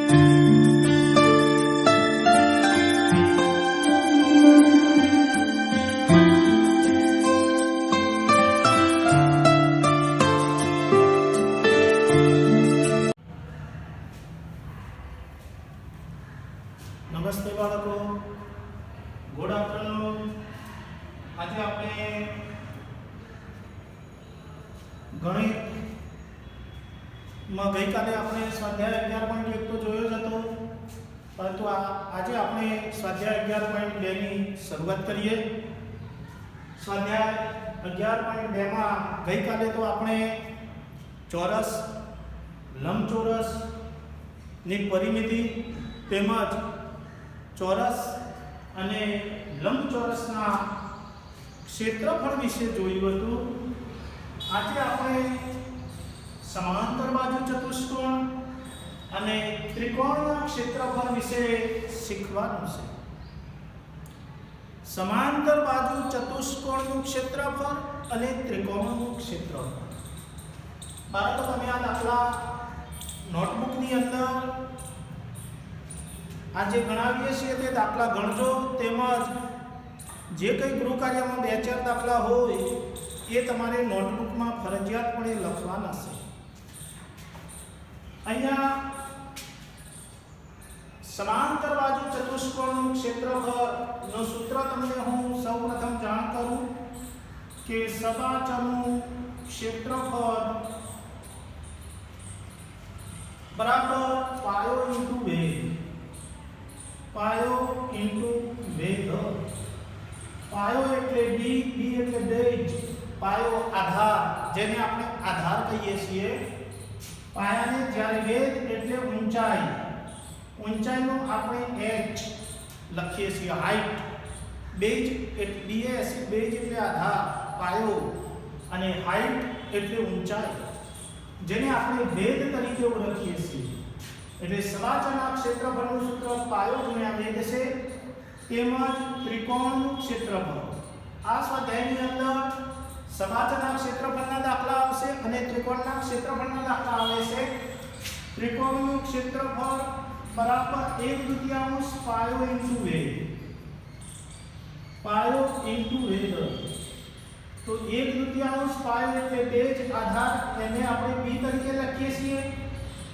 નમસ્તે બાળકો, good afternoon. આજે આપણે ગણિતમાં ગઈકાલે આપણે સ્વાધ્યાય 11.1 તો જોયો જ હતો, પરંતુ આજે આપણે સ્વાધ્યાય 11.2 ની શરૂઆત કરીએ. સ્વાધ્યાય 11.2 માં ગઈકાલે તો આપણે ચોરસ, લંબચોરસ ની પરિમિતિ તેમજ ચોરસ અને લંબચોરસના ક્ષેત્રફળ વિશે જોયું હતું. આજે આપણે સમાંતર બાજુ ચતુષ્કોણ અને ત્રિકોણના ક્ષેત્રફળ વિશે શીખવાનું છે. સમાંતર બાજુ ચતુષ્કોણનું ક્ષેત્રફળ અને ત્રિકોણનું ક્ષેત્રફળ. બાળકો, તમે આ દાખલા નોટબુકની અંદર આજે ગણાવીએ છીએ તે દાખલા ગણજો, તેમજ જે કંઈ ગૃહ કાર્યમાં 2-4 દાખલા હોય એ તમારે નોટબુકમાં ફરજિયાતપણે લખવાના છે. અહીંયા સમાંતર બાજુ ચતુષ્કોણનું ક્ષેત્રફળનું સૂત્ર તમને હું સૌપ્રથમ જાણ કરું કે સબાચરનું ક્ષેત્રફળ બરાબર પાયો ઇન્ટુ વેગ. પાયો ઇન્ટુ વેગ. પાયો એટલે બી, બી એટલે બેઝ, પાયો આધાર, જેને આપણે આધાર કહીએ છીએ. પાયાને જ્યારે વેગ એટલે ઊંચાઈ, ઊંચાઈનો આપણે h લખીએ છીએ, હાઈટ. બેઝ એટલે bs, બેઝ એટલે આધાર, પાયો, અને હાઈટ એટલે ઊંચાઈ, જેને આપણે વેગ તરીકે ઓળખીએ છીએ. એટલે સબાચરના ક્ષેત્રફળનું સૂત્ર પાયો ગુણ્યા વેગ છે, તેમજ ત્રિકોણનું ક્ષેત્રફળ. આ સ્વાધ્યાયની અંદર સબાચરના ક્ષેત્રફળના દાખલા આવશે અને ત્રિકોણના ક્ષેત્રફળના દાખલા આવે છે. ત્રિકોણનું ક્ષેત્રફળ બરાબર 1/2 પાયો ઇન્ટુ વેગ. પાયો ઇન્ટુ વેગ. તો 1/2 પાયો એટલે બેઝ, આધાર, એને આપણે b તરીકે લખીએ છીએ.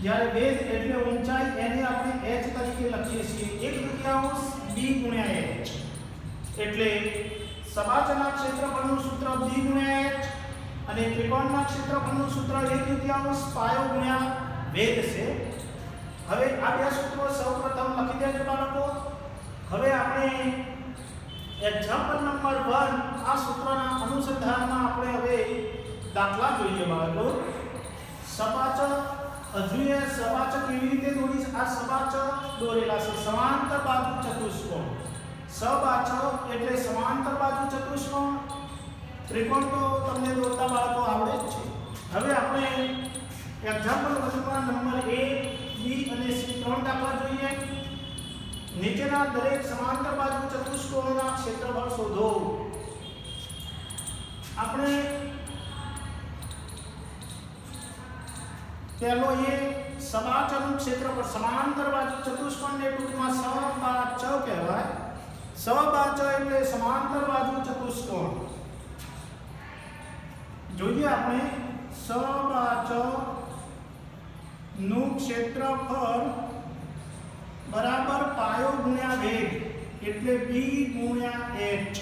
જ્યારે વેગ એટલે ઊંચાઈ, એને આપણે h તરીકે લખીએ છીએ. 1/2 b ગુણ્યા h. એટલે સબાચરના ક્ષેત્રફળનું સૂત્ર b ગુણ્યા h અને ત્રિકોણના ક્ષેત્રફળનું સૂત્ર 1/2 પાયો ગુણ્યા વેગ છે. હવે આ બે સૂત્રો સૌપ્રથમ લખી દેજો બાળકો. હવે આપણે એક્ઝામ્પલ નંબર 1 આ સૂત્રના અનુસંધાનમાં આપણે હવે દાખલા જોઈએ બાળકો. સબાચર જોઈએ સબાચર કેવી રીતે દોરીશ. આ સબાચર દોરેલા છે સમાંતર બાજુ ચતુષ્કોણ. સબાચર એટલે સમાંતર બાજુ ચતુષ્કોણ. ત્રિકોણ તો તમને દોરતા બાળકો આવડે જ છે. હવે આપણે એક્ઝામ્પલ નંબર A, B અને C 3 દાખલા જોઈએ. નીચેના દરેક સમાંતર બાજુ ચતુષ્કોણના ક્ષેત્રફળ શોધો. આપણે પહેલો એ સબાચરનું ક્ષેત્રફળ. સમાંતર બાજુ ચતુષ્કોણને ટૂંકમાં સબાચર કહેવાય. સબાચર એટલે સમાંતર બાજુ ચતુષ્કોણ. જોઈએ આપણે સબાચર નું ક્ષેત્રફળ બરાબર પાયો ગુણ્યા વેગ એટલે b ગુણ્યા h.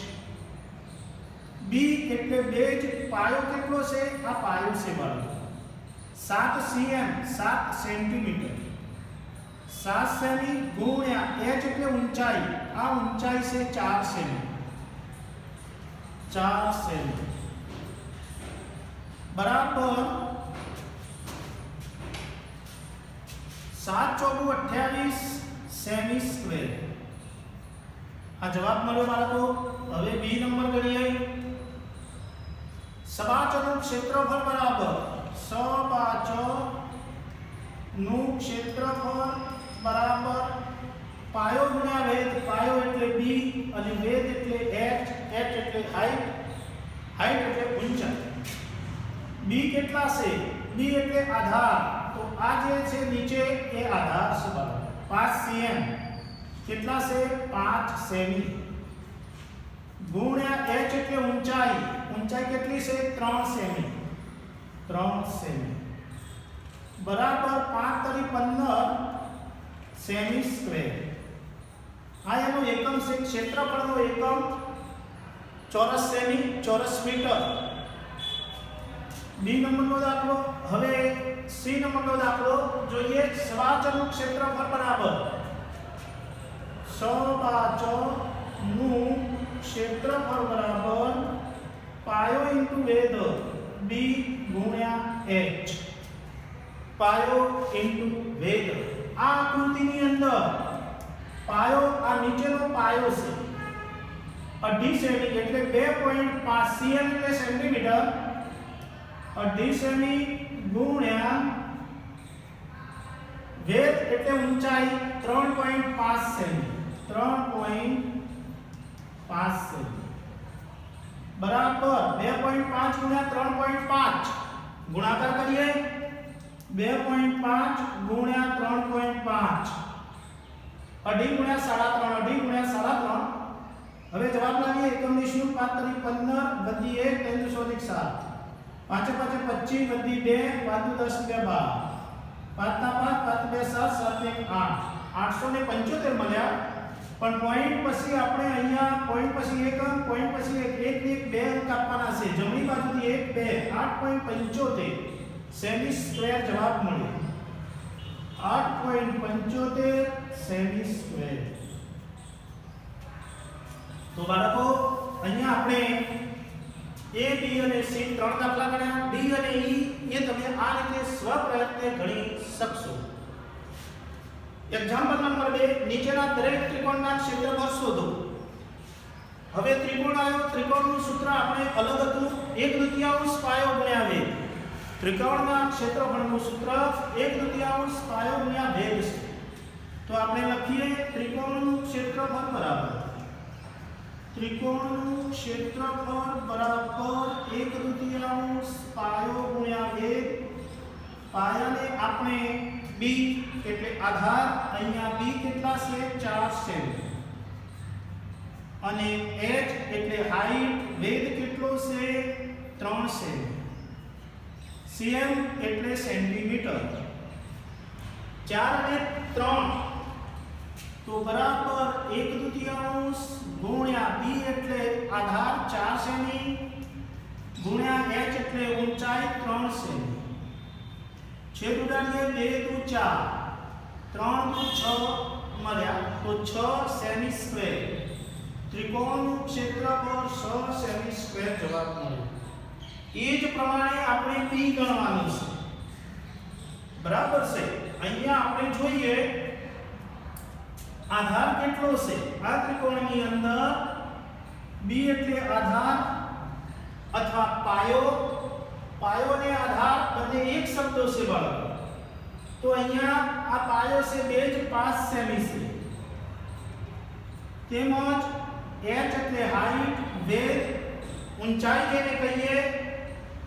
b એટલે બેઝ, પાયો કેટલો છે? આ પાયો છે બાળકો 7 cm, 7 સેન્ટીમીટર. 7 સેમી ગુણ્યા h એટલે ઊંચાઈ, આ ઊંચાઈ છે 4 સેમી. 4 સેમી બરાબર 7 × 4 = 28 સેમી સ્ક્વેર. આ જવાબ મળ્યો બાળકો. હવે બી નંબર ગણીએ. સબાચરનું ક્ષેત્રફળ બરાબર સબાચરનું ક્ષેત્રફળ બરાબર પાયો ગુણ્યા વેગ. પાયો એટલે b અને વેગ એટલે h. h એટલે હાઈટ, હાઈટ એટલે ઊંચાઈ. b કેટલા છે? b એટલે આધાર. તો આ જે છે નીચે એ આધાર છે બાળકો. 5 cm કેટલા છે 5 સેમી ગુણ્યા h એટલે ઊંચાઈ કેટલી છે 3 સેમી બરાબર 5 તરી 15 સેમી સ્ક્વેર આ એનો એકમ છે ક્ષેત્રફળનો એકમ ચોરસ સેમી ચોરસ મીટર બી નંબરનો દાખલો હવે સી નંબરનો દાખલો જોઈએ સવાચરનું ક્ષેત્રફળ બરાબર સવાચરનું ક્ષેત્રફળ બરાબર પાયો ઇન્ટુ વેધ બી ગુણ્યા h પાયો ઇન્ટુ વેધ આ આકૃતિની અંદર પાયો આ નીચેનો પાયો છે 2.5 સેમી એટલે 2.5 cm એટલે સેન્ટીમીટર 2.5 સેમી ગુણ્યા વેધ એટલે ઊંચાઈ 3.5 સેમી 3.5 સેમી બરાબર 2.5 ગુણ્યા 3.5 ગુણાકાર કરીએ 2.5 ગુણ્યા 3.5 અઢી ગુણ્યા 3.5 અઢી ગુણ્યા 3.5 હવે જવાબ લાવીએ એકમ નિશુલ્ક 5 તરી 15 વધી 1 3 107 5 5 25 વધી 2 5 10 2 12 5 5 2 7 7 1 8 875 મળ્યા પણ પોઈન્ટ પછી આપણે અહીંયા પોઈન્ટ પછી એકમ પોઈન્ટ પછી એક 2 અંક આપવાના છે જમણી બાજુથી 1 2 8.75 સેમી સ્ક્વેર જવાબ મળ્યો 8.75 સેમી સ્ક્વેર તો બાળકો અહીંયા આપણે A B અને C ત્રણ દાખલા ગણ્યા D અને E એ તમે આ રીતે સ્વપ્રયત્ને ગણી શકશો એક્ઝામ્પલ નંબર 2 નીચેના દરેક ત્રિકોણના ક્ષેત્રફળ શોધો હવે ત્રિકોણ આવ્યો ત્રિકોણનું સૂત્ર આપણે અલગ હતું 1/2 પાયો ગુણ્યા વેગ ત્રિકોણના ક્ષેત્રફળનું સૂત્ર 1/2 પાયો ગુણ્યા વેગ છે તો આપણે લખીએ ત્રિકોણનું ક્ષેત્રફળ બરાબર ત્રિકોણનું ક્ષેત્રફળ બરાબર 1/2 પાયો ગુણ્યા વેગ પાયાને આપણે b એટલે આધાર અહીંયા b કેટલા છે 4 સેમી અને h એટલે હાઈટ વેગ કેટલો છે 3 સેમી cm એટલે સેન્ટીમીટર 4 અને 3 તો બરાબર 1/2 ગુણ્યા b એટલે આધાર 4 સેમી ગુણ્યા h એટલે ઊંચાઈ 3 સેમી છેદ ઉડાડીએ 2 × 4 3 × 6 મળ્યા તો 6 સેમી સ્ક્વેર ત્રિકોણનું ક્ષેત્રફળ 6 સેમી સ્ક્વેર જવાબ મળ્યો એ જ પ્રમાણે આપણે p ગણવાનું છે બરાબર છે અહીંયા આપણે જોઈએ આધાર કેટલો છે આ ત્રિકોણની અંદર b એટલે આધાર અથવા પાયો પાયો અને આધાર બંને એક શબ્દ છે બાળકો તો અહીંયા આ પાયો છે 2.5 સેમી છે તેમજ h એટલે હાઈટ વેગ ઊંચાઈ જેને કહીએ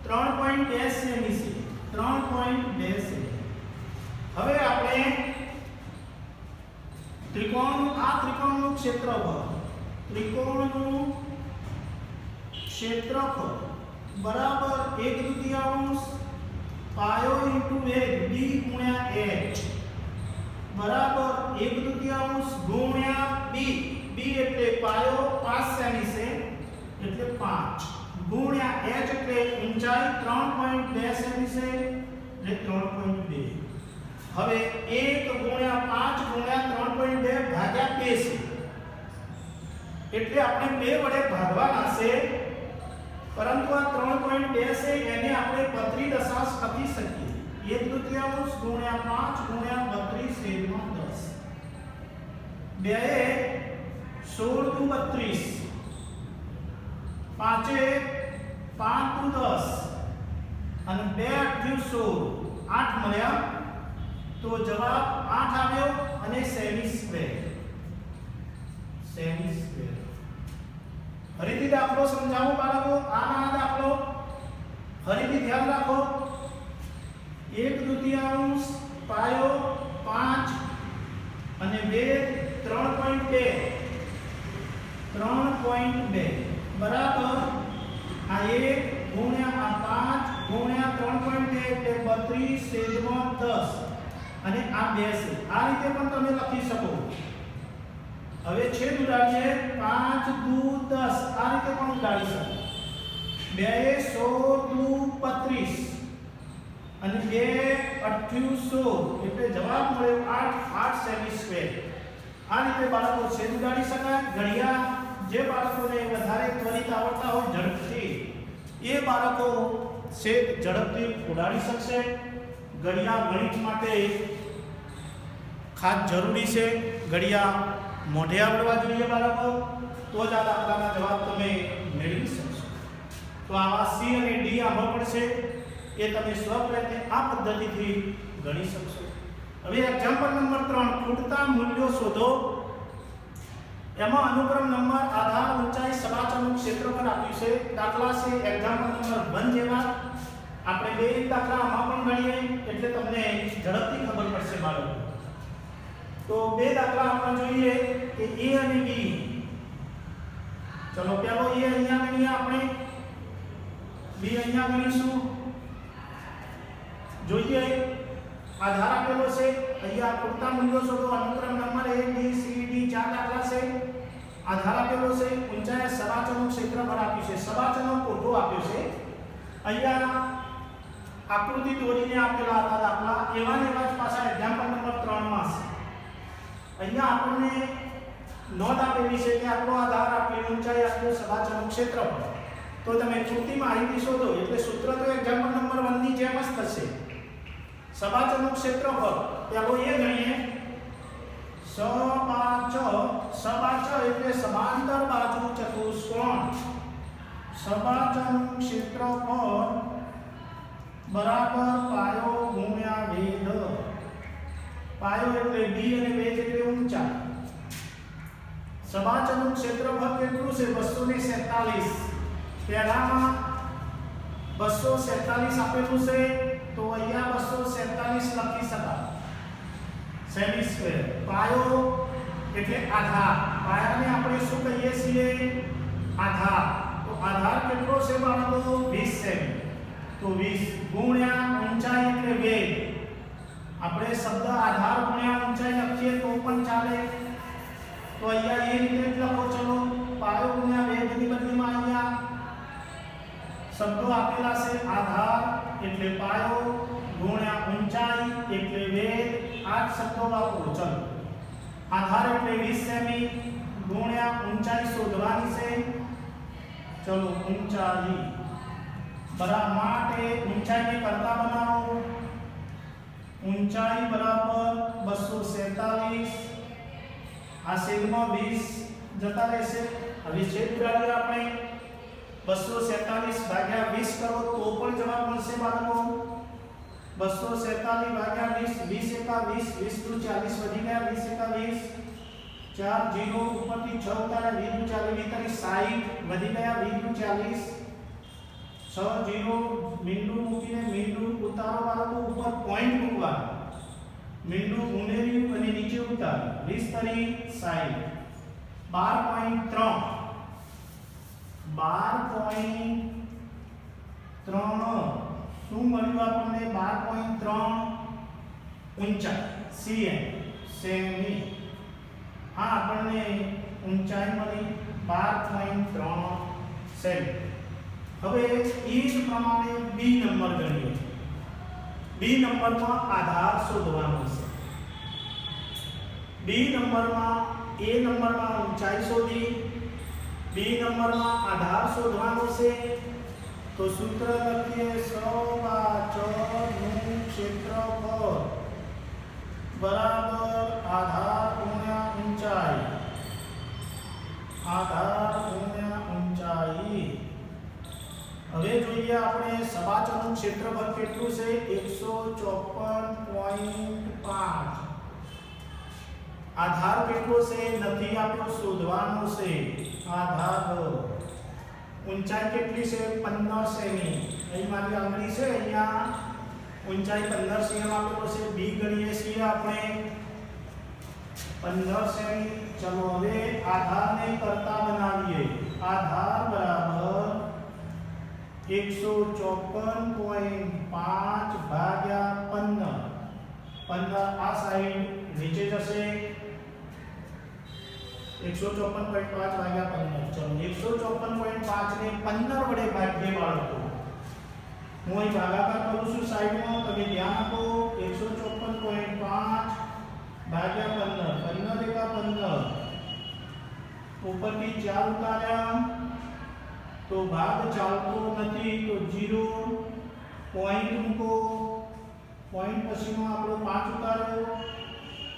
3.2 સેમી છે 3.2 સેમી હવે આપણે ત્રિકોણનું ક્ષેત્રફળ બરાબર 1/2 પાયો ઇન્ટુ વેગ b ગુણ્યા h બરાબર 1/2 ગુણ્યા b એટલે પાયો 5 સેમી છે એટલે 5 ગુણ્યા h એટલે ઊંચાઈ 3.2 સેમી છે એટલે 3.2 હવે 1 ગુણ્યા 5 ગુણ્યા 3.2 ભાગ્યા 2 છે એટલે આપણે 2 વડે ભાગવાના છે પરંતુ આ 3.2 છે એને આપણે 32 દશાંશ લખી શકીએ 1/2 ગુણ્યા 5 ગુણ્યા 32 છેદમાં 10 2 16 × 32 5 5 × 10 અને 2 × 8 16 8 મળ્યા તો જવાબ 8 આવ્યો અને સેમી સ્ક્વેર ફરીથી દાખલો સમજાવો બાળકો આ દાખલો ફરીથી ધ્યાન રાખો 1/2 પાયો 5 અને વેધ 3.2 બરાબર આ 1 ગુણ્યા આ 5 ગુણ્યા 3.2 એટલે 32/10 અને આ 2 છે. આ રીતે પણ તમે લખી શકો. હવે છેદ ઉડાડીએ 5 દુ 10 આ રીતે પણ ઉડાડી શકો. 2 16 દુ 35 અને 2 28 16 એટલે જવાબ મળ્યો 8 સેમી સ્ક્વેર. આ રીતે બાળકો છેદ ઉડાડી શકાય. ઘડિયા જે બાળકોને વધારે ત્વરિત આવડતા હોય ઝડપથી એ બાળકો છેદ ઝડપથી ઉડાડી શકશે. ઘડિયા ગણિત માટે ખાસ જરૂરી છે. ઘડિયા મોઢે આવડવા જોઈએ બાળકો, તો જ આ દાખલાના જવાબ તમે મેળવી શકશો. તો આવા સી અને ડી આવડવા પડશે એ તમે સ્વપ્રયત્ને આ પદ્ધતિથી ગણી શકશો. હવે એક્ઝામ્પલ નંબર 3 ખૂટતા મૂલ્યો શોધો. એમાં અનુક્રમ નંબર, આધાર, ઊંચાઈ, સબાચરનું ક્ષેત્રફળ આપ્યું છે. દાખલા છે એક્ઝામ્પલ નંબર 1 જેવા. આપણે બે દાખલા આમાં પણ ગણીએ એટલે તમને ઝડપથી ખબર પડશે બાળકો. તો બે દાખલા આપણે જોઈએ કે a અને b. ચલો પહેલો a અહીંયા ગણીએ આપણે, b અહીંયા ગણીશું. જોઈએ આધાર આપેલો છે, અહીંયા ખૂટતા મૂલ્યો શોધો. અનુક્રમ number a b c d 4 દાખલા છે. આધાર આપેલો છે, ઊંચાઈ, સબાચરનું ક્ષેત્રફળ આપ્યું છે. સબાચરનો કોઠો આપ્યો છે. અહીંયા આકૃતિ દોરીને આપેલા હતા દાખલા એવા ને એવા જ પાછા એક્ઝામ્પલ નંબર 3 માં છે. અહીંયા આપણને નોંધ આપેલી છે કે આપણો આધાર, આપણી ઊંચાઈ, આપણું સબાચરનું ક્ષેત્રફળ. તો તમે ખૂટતી માહિતી શોધો એટલે સૂત્ર તો એક્ઝામ્પલ નંબર 1 ની જેમ જ થશે. સબાચરનું ક્ષેત્રફળ પહેલો એ ગણીએ. સબાચ એટલે સમાંતર બાજુ ચતુષ્કોણ. સબાચરનું ક્ષેત્રફળ બરાબર પાયો ગુણ્યા વેધ. પાયો એટલે b અને વેધ એટલે ઊંચાઈ. સબાચરનું ક્ષેત્રફળ કેટલું છે? 247. પહેલામાં 247 આપેલું છે તો અહીંયા 247 લખી શકાય સેમી સ્ક્વેર. પાયો એટલે આધાર. પાયાને આપણે શું કહીએ છીએ? આધાર. તો આધાર કેટલો છે બાળકો? 20 સેમી. તો 20 ગુણ્યા ઊંચાઈ એટલે વેધ. આપણે શબ્દ આધાર ગુણ્યા ઊંચાઈ લખીએ તો પણ ચાલે. તો અહીંયા એ રીતે જ લખો. ચલો પાયો ગુણ્યા વેધની બદલીમાં અહીંયા શબ્દો આપેલા છે. આધાર એટલે પાયો ગુણ્યા ઊંચાઈ એટલે વેધ. આ શબ્દો વાપરો. ચલો આધાર એટલે 20 સેમી ગુણ્યા ઊંચાઈ શોધવાની છે. ચલો ઊંચાઈ બરાબર માટે ઊંચાઈને કરતા બનાવો. ઊંચાઈ બરાબર 247. આ છેદમાં 20 જતા રહેશે. હવે છેદ ઉડાડીએ આપણે. 247 ભાગ્યા 20 કરો તો પણ જવાબ મળશે બાળકો. 247 ભાગ્યા 20 20 એકા 20 20 દુ 40 વધી ગયા. 20 એકા 20 4 0 ઉપરથી 6 ઉતાર્યા 20 દુ 40 20 60 વધી ગયા. 20 દુ 40 6 0 બિંદુ મૂકીને બિંદુ ઉતારો બાળકો. ઉપર પોઈન્ટ મૂકવા. બિંદુ ઉમેર્યું અને નીચે ઉતાર. 20 તરી 60 12.3 શું મળ્યું આપણને? 12.3 ઊંચાઈ cm સેમી. હા આપણને ઊંચાઈ મળી 12.3 સેમી. હવે એ જ પ્રમાણે બી નંબર ગણીએ. બી નંબરમાં આધાર શોધવાનો છે. બી નંબરમાં એ નંબરમાં ઊંચાઈ શોધી, બી નંબરમાં આધાર શોધવાનો છે. તો સૂત્ર લખીએ. સબાચરનું ક્ષેત્રફળ બરાબર આધાર ગુણ્યા ઊંચાઈ. આધાર ગુણ્યા ઊંચાઈ. હવે જોઈએ આપણે સબાચરનું ક્ષેત્રફળ કેટલું છે? 154.5. આધાર કેટલો છે? નથી આપ્યો, શોધવાનો છે. આધાર ઊંચાઈ કેટલી છે? 15 સેમી. અહીં મારી આંગળી છે, અહીંયા ઊંચાઈ 15 સેમી આપેલો છે. બી ગણીએ છીએ આપણે. 15 સેમી. ચલો હવે આધારને કરતા બનાવીએ. આધાર બરાબર 154.5 ભાગ્યા 15. 15 આ સાઈડ નીચે જશે. 154.5 ભાગ્યા 15. ચલો 154.5 ને 15 વડે ભાગીએ બાળકો. હું અહીં ભાગાકાર કરું છું સાઈડમાં, તમે ધ્યાન આપો. 154.5 ભાગ્યા 15. 15 એકા 15. ઉપરથી 4 ઉતાર્યા તો ભાગ ચાલતો નથી, તો 0 પોઈન્ટ મૂકો. પોઈન્ટ પછીનો આપણો 5 ઉતાર્યો.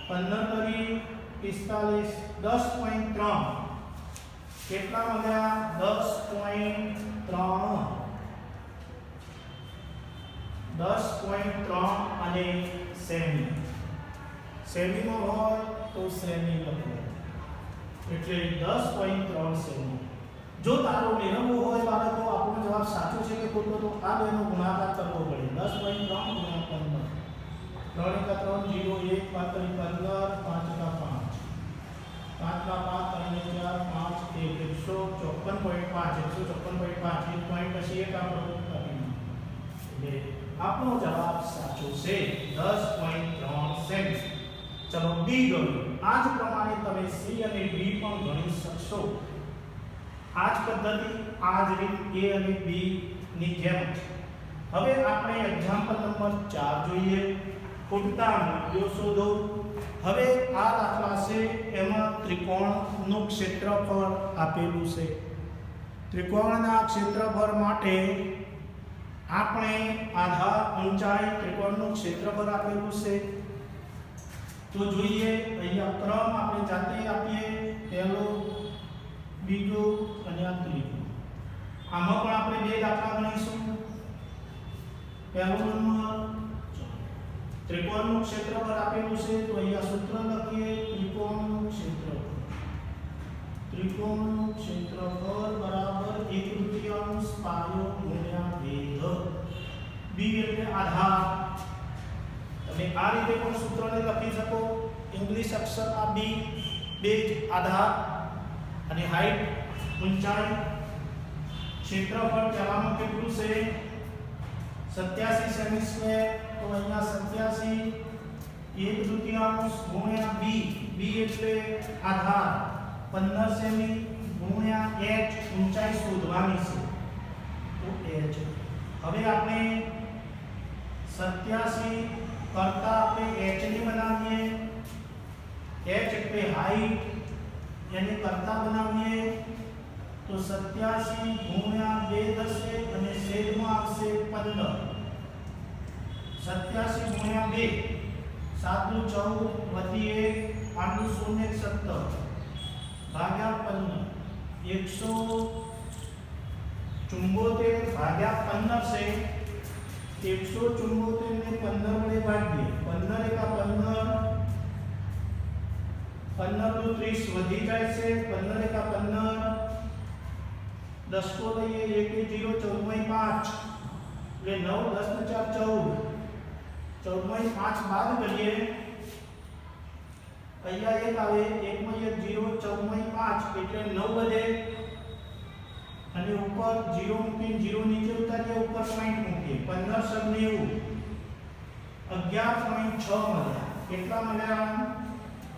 15 તરી 45. 10.3 કેટલા મળ્યા? 10.3. 10.3 અને સેમી. સેમીમાં હોય તો સેમી લખો, એટલે 10.3 સેમી. જો તારો મેળવવો હોય બાળકો, આપણો જવાબ સાચો છે કે ખોટો, તો આ બેનો ગુણાકાર કરવો પડે. 10.3 ગુણ્યા 15. 3 એકા 3 0 1 5 15 5 એકા 5 5 ના 5 3 ને 4 5 1 154.5 154.5 1 પોઈન્ટ પછી એક આપણો આપીને, એટલે આપણો જવાબ સાચો છે 10.3 સેમી. ચલો બી ગણો. આ જ પ્રમાણે તમે સી અને ડી પણ ગણી શકશો. આ જ પદ્ધતિ, આ જ રીત એ અને બી ની જેમ. હવે આપણે એક્ઝામ્પલ નંબર 4 જોઈએ. ખૂટતા મૂલ્યો શોધો. હવે આ દાખલા છે, એમાં ત્રિકોણનું ક્ષેત્રફળ આપેલું છે. ત્રિકોણના ક્ષેત્રફળ માટે આપણે આધાર, ઊંચાઈ, ત્રિકોણનું ક્ષેત્રફળ આપેલું છે. તો જોઈએ, અહીંયા ક્રમ આપણે જાતે આપીએ. પહેલો, બીજો અને આ ત્રીજો. આમાં પણ આપણે બે દાખલા ગણીશું. પહેલો નંબર, ત્રિકોણનું ક્ષેત્રફળ આપેલું છે, તો અહીંયા સૂત્ર લખીએ. ત્રિકોણનું ક્ષેત્રફળ. ત્રિકોણનું ક્ષેત્રફળ બરાબર 1/3 પાયો ગુણ્યા વેધ. બી એટલે આધાર. તમે આ રીતે પણ સૂત્રને લખી શકો. ઇંગ્લિશ અક્ષરમાં બી, બેઝ આધાર, અને હાઈટ ઊંચાઈ. ક્ષેત્રફળ પહેલામાં કેટલું છે? 87 સેમી સ્ક્વેર. તો અહીંયા 87 1/3 ગુણ્યા બી. બી એટલે આધાર 15 સેમી ગુણ્યા h, ઊંચાઈ શોધવાની છે, તો h. હવે આપણે 87 કરતા આપણે h ને બનાવીએ. h એટલે હાઈટ, એને કરતા બનાવીએ તો 87 ગુણ્યા 2 થશે અને છેદમાં આવશે 15. 87 ગુણ્યા 2 7 નું 14 વધી 1 8 નું 0 17 ભાગ્યા 15 174 ભાગ્યા 15 છે. 174 ને 15 વડે ભાગીએ. 15 એકા 15, 15 નું 30 વધી જાય છે. 15 એકા 15, 10 को લઈએ 1 0 14 5, એટલે 9 10 ને 4 14, 14 5 બાદ કરીએ. અહીંયા એક આવે, 1 માં 1 0 14 5, એટલે 9 વધે અને ઉપર 0 મૂકીને 0 નીચે ઉતારીએ, ઉપર પોઈન્ટ મૂકીએ. 15 × 90 11.6 મળ્યા. કેટલા મળ્યા?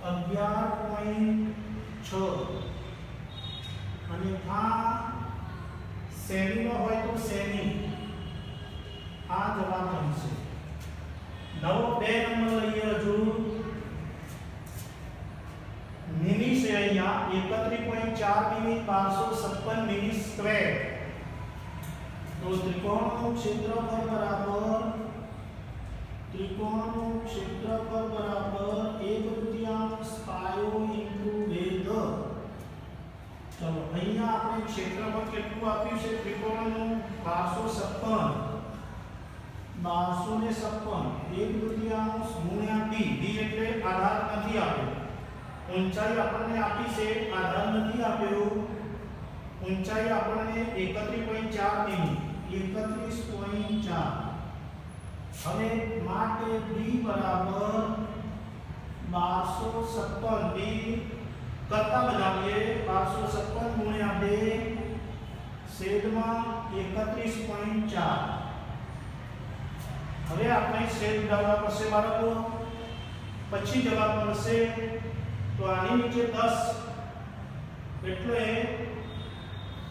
11.6. અને આ સેમીનો હોય તો સેમી, આ જવાબ બનશે. નવો 2 નંબર લઈએ. હજુ મિની છે અહીંયા 31.4 મિની 1256 મિની સ્ક્વેર. તો ત્રિકોણનું ક્ષેત્રફળ બરાબર 1/3 પાયો ઇન્ટુ વેધ. ચલો અહીંયા આપણે ક્ષેત્રફળ કેટલું આપ્યું છે ત્રિકોણનું? 1256. 1/3 ગુણ્યા b. b એટલે આધાર નથી આપ્યો. ઊંચાઈ આપણને આપી છે, આધાર નથી આપ્યો. ઊંચાઈ આપણને 31.4 મિલી, 31.4. હવે માટે b બરાબર 1256 બી કરતા બનાવીએ 1256 ગુણ્યા 2 છેદમાં 31.4. હવે આપણે છેદ ઉડાડવા પડશે બાળકો, પછી જવાબ મળશે. તો આની નીચે 10 એટલે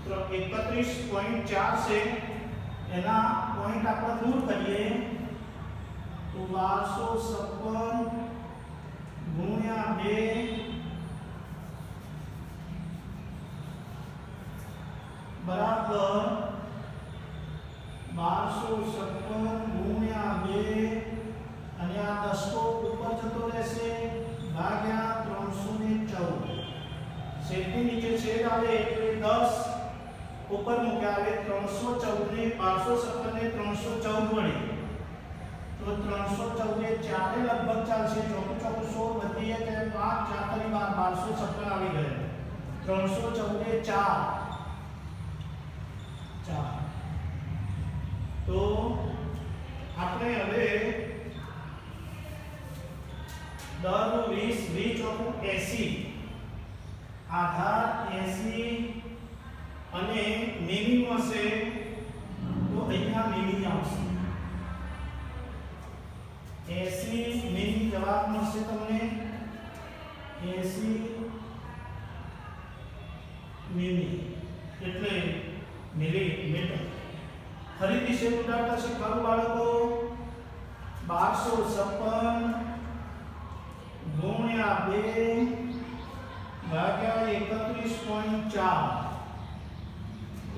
31.4 છે, એના પોઈન્ટ આપણે દૂર કરીએ તો 1256 ગુણ્યા 2 બરાબર 1256 ગુણ્યા 2 અને આ 10 તો ઉપર જતો રહેશે ભાગ્યા 314. છેદની નીચે છેદ આવે એટલે 10 ઉપર મૂક્યા આવે 314 ને 1256 ને 314 વડે તો 314 એ 4 લગભગ ચાલશે. 4 16 વધી એટલે 5 4 12 1256 આવી ગયો. 314 એ 4 તો આપણે હવે 10 20 20 80 આધાર 80 અને મીમી હશે તો અહીંયા મીમી આવશે 80 મીમી જવાબ મળશે તમને 80 મીમી એટલે મિલીમીટર. ફરીથી શેપ ઉડાડતા શીખવાનું બાળકો. 1256 ગુણ્યા 2 ભાગ્યા 31.4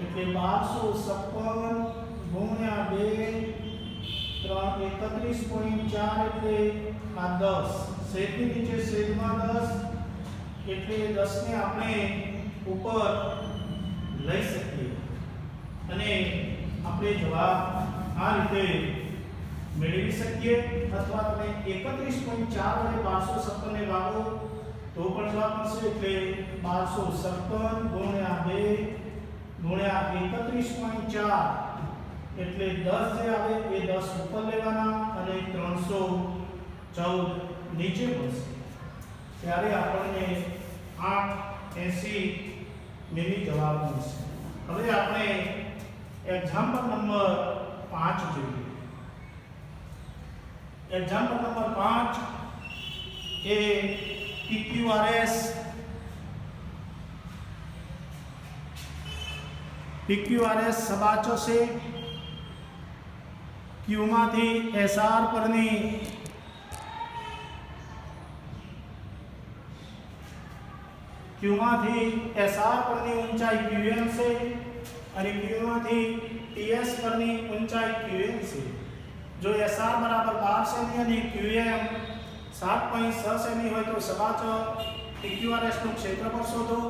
એટલે 1256 ગુણ્યા 2 31.4 એટલે આ 10. છેદની નીચે છેદમાં 10 એટલે 10 ને આપણે ઉપર લઈ શકીએ અને આપણે જવાબ આ રીતે મેળવી શકીએ. અથવા તમે 31.4 અને 1256 ને ભાગો તો પણ જવાબ મળશે. એટલે 1256 ગુણ્યા 2 ગુણ્યા 31.4 એટલે 10 જે આવે એ 10 ઉપર લેવાના અને 314 નીચે મળશે. ત્યારે આપણને 880 મિલી જવાબ મળશે. હવે આપણે એક્ઝામ્પલ નંબર 5 જોઈએ. એક્ઝામ્પલ નંબર 5 એ PQRS સબાચો છે. Q માંથી SR પરની ઊંચાઈ QM છે અને Q માંથી TS પરની ઊંચાઈ QN છે. જો SR બરાબર 12 સેમી અને QM 7.6 સેમી હોય તો સબાચો PQRS નું ક્ષેત્રફળ શોધો.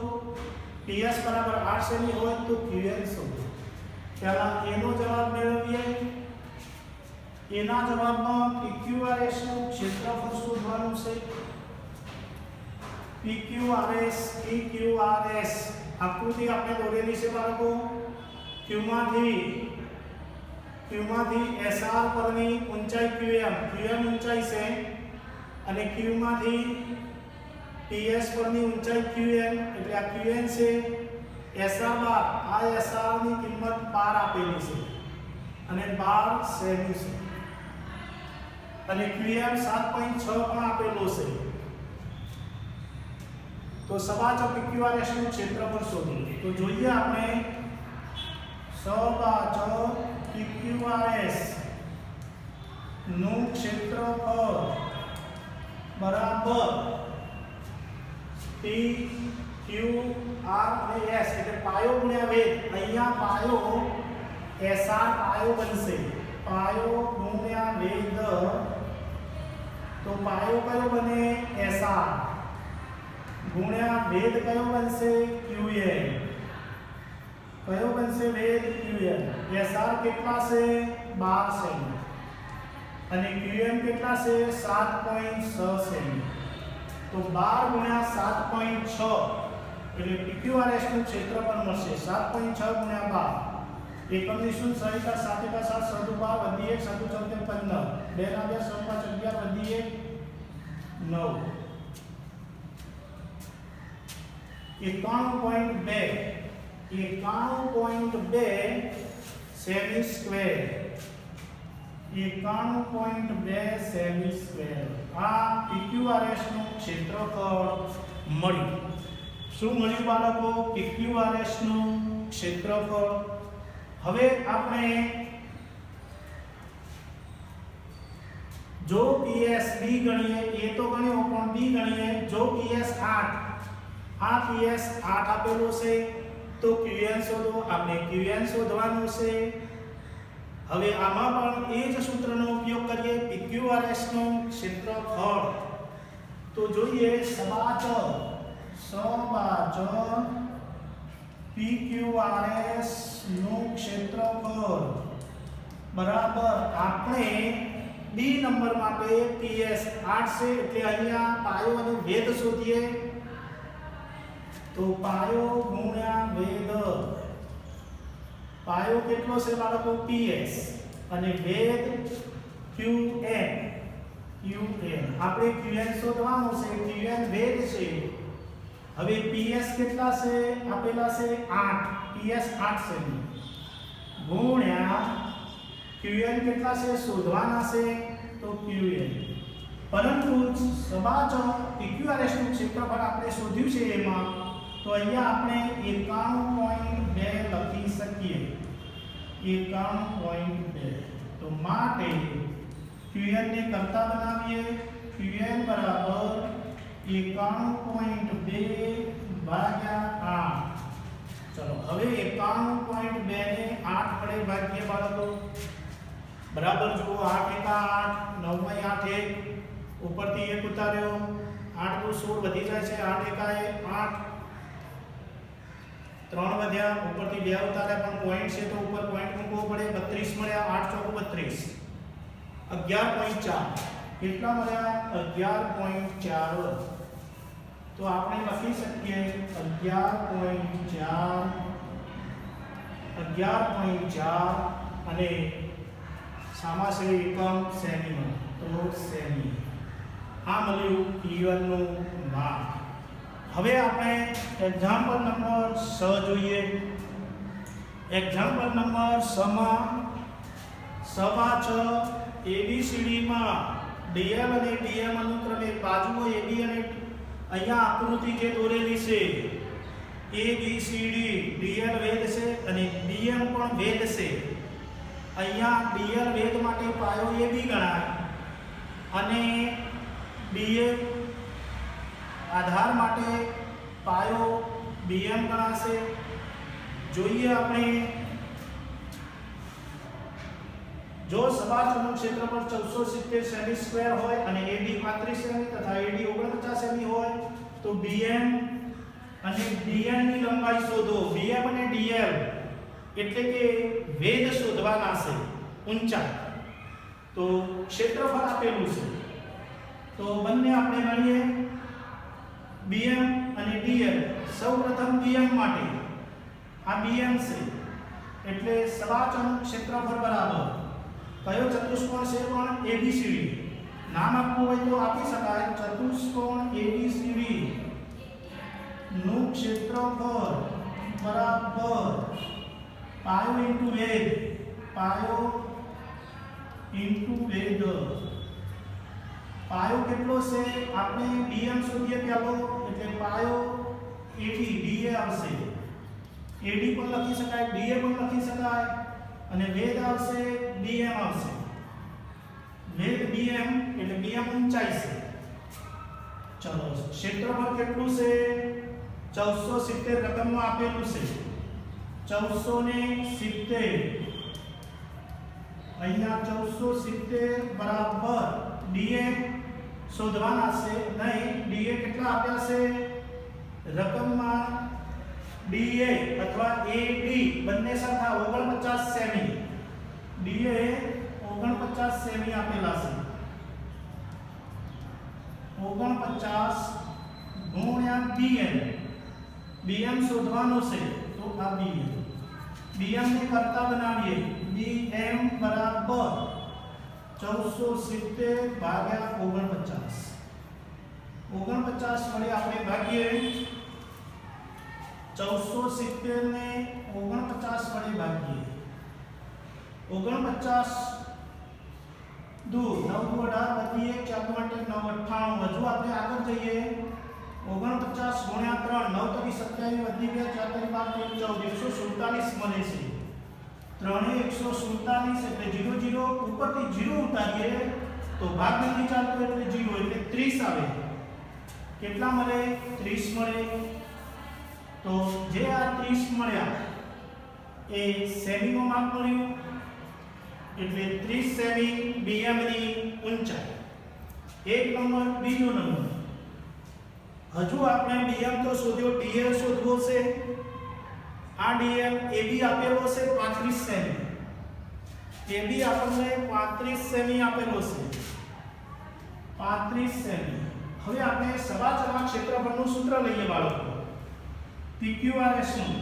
TS બરાબર 8 સેમી હોય તો QN શોધો. પહેલા એનો જવાબ મેળવીએ. એના જવાબમાં PQRS નું ક્ષેત્રફળ શોધવાનું છે. PQRS આકૃતિ આપણે દોરેલી છે બાળકો. Q માંથી SR પરની ઊંચાઈ QM ઊંચાઈ છે અને Q માંથી TS પરની ઊંચાઈ QN એટલે આ QN છે. SR બાર આ SR ની કિંમત 12 આપેલી છે અને 12 સેમી છે અને QM 7.6 પણ આપેલો છે. તો સબાચો PQRS નું ક્ષેત્રફળ શોધો. તો જોઈએ આપણે સબાચો PQRS નું ક્ષેત્રફળ બરાબર P Q R અને S એટલે પાયો ગુણ્યા વેગ. અહીંયા પાયો SR પાયો બનશે. પાયો ગુણ્યા વેગ તો પાયો કયો બને SR ગુણ્યા વેગ કયો બનશે QN. કયો બનશે વેગ QN. SR કેટલા છે 12 સેમી અને QM કેટલા છે 7.6 સેમી. તો 12 ગુણ્યા 7.6 એટલે PQRS નું ક્ષેત્રફળ મળશે 7.6 ગુણ્યા 12. એકમની શૂન્ય સહિતા 7 × 7 = 12 વધી 1 × 7 = 14 15 2 × 2 = 11 વધી 1 સેમી સ્ક્વેર 91.2 સેમી સ્ક્વેર આ PQRS નું ક્ષેત્રફળ મળ્યું. શું મળ્યું બાળકો? PQRS નું ક્ષેત્રફળ. હવે આપણે જો PS B ગણીએ, એ તો ગણ્યો પણ B ગણીએ. જો PS 8 આ PS 8 આપેલો છે તો QN શોધો. આપણે QN શોધવાનું છે. હવે આમાં પણ એ જ સૂત્રનો ઉપયોગ કરીએ, PQRS નું ક્ષેત્રફળ. તો જોઈએ સબાચ PQRS નું ક્ષેત્રફળ બરાબર આપણે B નંબર માટે PS 8 છે એટલે અહીંયા પાયો અને વેધ શોધીએ. તો પાયો ગુણ્યા વેધ. પાયો કેટલો છે બાળકો? PS અને વેધ QN. આપણે QN શોધવાનું છે. QN વેધ છે. હવે PS કેટલા છે? આપેલા છે 8. PS 8 છે ગુણ્યા QN કેટલા છે શોધવાના છે તો QN. પરંતુ સબાચ PQRS નું ક્ષેત્રફળ આપણે શોધ્યું છે એમાં તો અહીંયા આપણે 91.2 લખી શકીએ. 91.2. તો માટે QN ને કરતા બનાવીએ. QN બરાબર 91.2 ભાગ્યા 8. ચલો હવે 91.2 ને 8 વડે ભાગીએ બાળકો. બરાબર જુઓ 8 એકા 8, 9 માં 8 એક ઉપરથી 1 ઉતાર્યો, 8 દુ 16 વધી જાય છે. 8 એકા 8, 3 વધ્યા, ઉપરથી 2 ઉતાર્યા પણ પોઈન્ટ છે તો ઉપર પોઈન્ટ મૂકવો પડે. 32 મળ્યા. 8 ચોક 32, 11.4. કેટલા મળ્યા? 11.4. તો આપણે લખી શકીએ 11.4 અને સામા છે એકમ સેમીમાં તો સેમી. આ મળ્યું P1 નું માપ. હવે આપણે એક્ઝામ્પલ નંબર 6 જોઈએ. એક્ઝામ્પલ નંબર 6 માં સબાચ ABCD માં DL અને DM અનુક્રમે બાજુઓ AB અને અહીંયા આકૃતિ જે દોરેલી છે ABCD DL વેધ છે અને DM પણ વેધ છે. અહીંયા DL વેધ માટે પાયો AB ગણાય અને DM આધાર માટે પાયો BM ગણાશે. જોઈએ આપણે જો સબાચનું ક્ષેત્રફળ 1470 સેમી સ્ક્વેર હોય અને AD 35 સેમી તથા AD 49 સેમી હોય તો BM અને DL ની લંબાઈ શોધો. BM અને DL એટલે કે વેધ શોધવાના છે, ઊંચાઈ. તો ક્ષેત્રફળ આપેલું છે તો બંને આપણે ગણીએ BM અને DL. સૌપ્રથમ BM માટે આ BM છે એટલે સબાચનું ક્ષેત્રફળ બરાબર કયો ચતુષ્કોણ છે પણ ABCD. નામ આપવું હોય તો આપી શકાય. ચતુષ્કોણ ABCD નું ક્ષેત્રફળ બરાબર પાયો ઇન્ટુ વેધ. પાયો ઇન્ટુ વેધ. પાયો કેટલો છે? આપણે BM શોધીએ પહેલો એટલે પાયો 80 DA આવશે. AD પણ લખી શકાય, DA પણ લખી શકાય અને વેધ આવશે BM આવશે. વેધ BM એટલે BM ઊંચાઈ છે. ચલો ક્ષેત્રફળ કેટલું છે? 1470 રકમમાં આપેલું છે. 1470 અહીંયા 1470 બરાબર DA શોધવાના છે. નહીં, DA કેટલા આપ્યા છે રકમમાં? DA અથવા AD બંને સરખા 49 સેમી. DA 49 સેમી આપેલા છે. 49 ગુણ્યા BM. BM શોધવાનું છે તો આ BM. BM ને કરતા બનાવીએ. BM બરાબર 1470 ભાગ્યા 49. 49 વડે આપણે ભાગીએ 1470 ને 49 વડે ભાગીએ 49 દૂર 9 દુ 18 વધીએ 4 માટે 9 98 હજુ આપણે આગળ જઈએ 49 ગુણ્યા 3 9 તરી 27 વધી ગયા 4 તરી 12 14 147 મળે છે 3 147 એટલે 0 0 ઉપરથી 0 ઉતારીએ તો ભાગ નથી ચાલતો એટલે 0 એટલે 30 આવે કેટલા મળે 30 મળે તો જે આ 30 મળ્યા એ સેમીનો માપ મળ્યું એટલે 30 સેમી BM ની ઊંચાઈ એક નંબર બીજો નંબર હજુ આપણે BM તો શોધ્યો DL શોધવો છે આ DL AB આપેલો છે 35 સેમી AB આપણને 35 સેમી આપેલો છે 35 સેમી હવે આપણે સબાચલના ક્ષેત્રફળનું સૂત્ર લઈએ બાળકો PQRS નું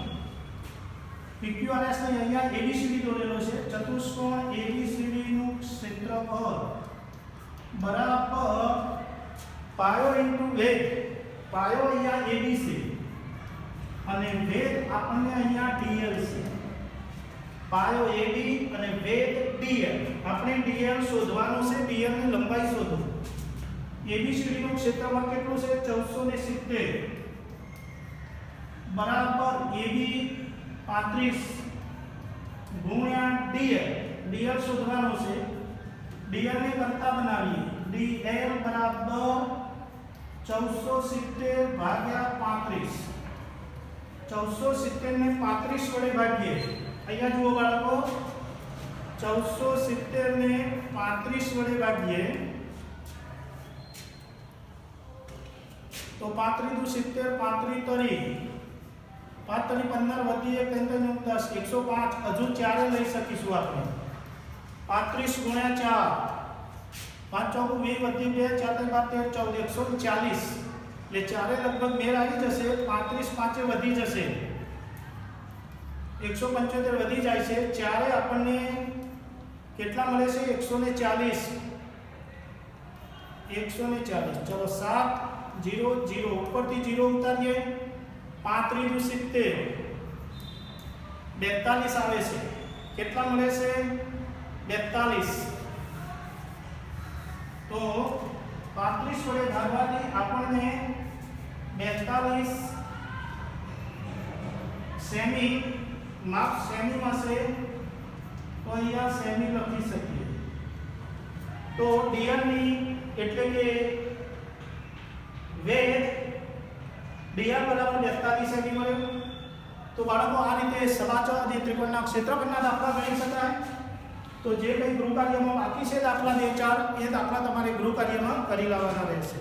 PQRS ને અહીંયા ABCD દોરેલો છે ચતુષ્કોણ ABCD નું ક્ષેત્રફળ બરાબર પાયો ઇન્ટુ વેધ પાયો અહીંયા AB છે અને વેધ આપણને અહીંયા DL છે પાયો AB અને વેધ DL આપણે DL શોધવાનો છે DL ની લંબાઈ શોધો ABCD નું ક્ષેત્રફળ કેટલું છે 1470 બરાબર AB 35 ગુણ્યા DL શોધવાનો છે DL ને કરતા બનાવીએ DL બરાબર 1470 ભાગ્યા 35 1470 ને 35 વડે ભાગીએ અહીંયા જુઓ બાળકો 1470 ને 35 વડે ભાગીએ તો 35 દુ 70 35 તરી 5 તરી 15 વધી 1 3 10 105 હજુ 4 લઈ શકીશું આપણે 35 ગુણ્યા 4 5 4 20 વધી 2 4 13 14 140 એટલે 4 લગભગ મેળ આવી જશે 35 5 વધી જશે 175 વધી જાય છે 4 આપણને કેટલા મળે છે 140 ચલો 7 0 0 ઉપરથી 0 ઉતારીએ 35 દુ 70 42 આવે છે કેટલા મળે છે 42 તો 35 વડે ભાગવાથી આપણને 42 સેમી માપ સેમી મળશે તો અહીંયા સેમી લખી શકીએ તો DL ની એટલે કે વેધ DL બરાબર 42 સેમી મળ્યો તો બાળકો આ રીતે સબાચલ અને ત્રિકોણના ક્ષેત્રફળના દાખલા ગણી શકાય તો જે કંઈ ગૃહ કાર્યમાં બાકી છે દાખલા 2 4 એ દાખલા તમારે ગૃહ કાર્યમાં કરી લાવવાના રહેશે